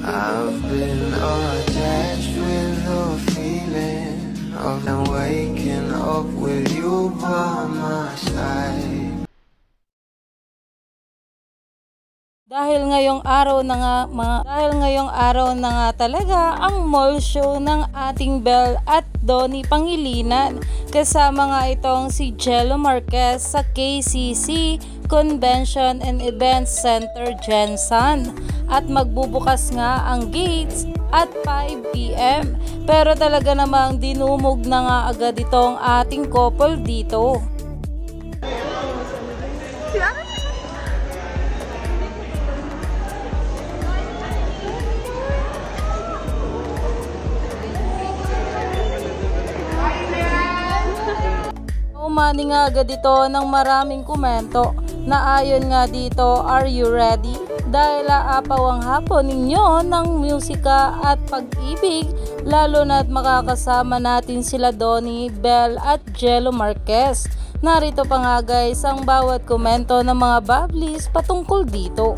I've been attached with the feeling of waking up with you by my side. Dahil ngayong araw na nga talaga ang mall show ng ating Belle at Donnie Pangilinan, kasama nga itong si Jello Marquez sa KCC Convention and Events Center Jensen, at magbubukas nga ang gates at 5 PM, pero talaga namang dinumog na nga agad itong ating couple dito. Umani nga agad ito ng maraming komento na ayon nga dito, "Are you ready? Dahil aapaw ang hapon ninyo ng musika at pag-ibig, lalo na't makakasama natin sila Donnie, Belle at Jello Marquez." Narito pa nga guys ang bawat komento ng mga bablis patungkol dito.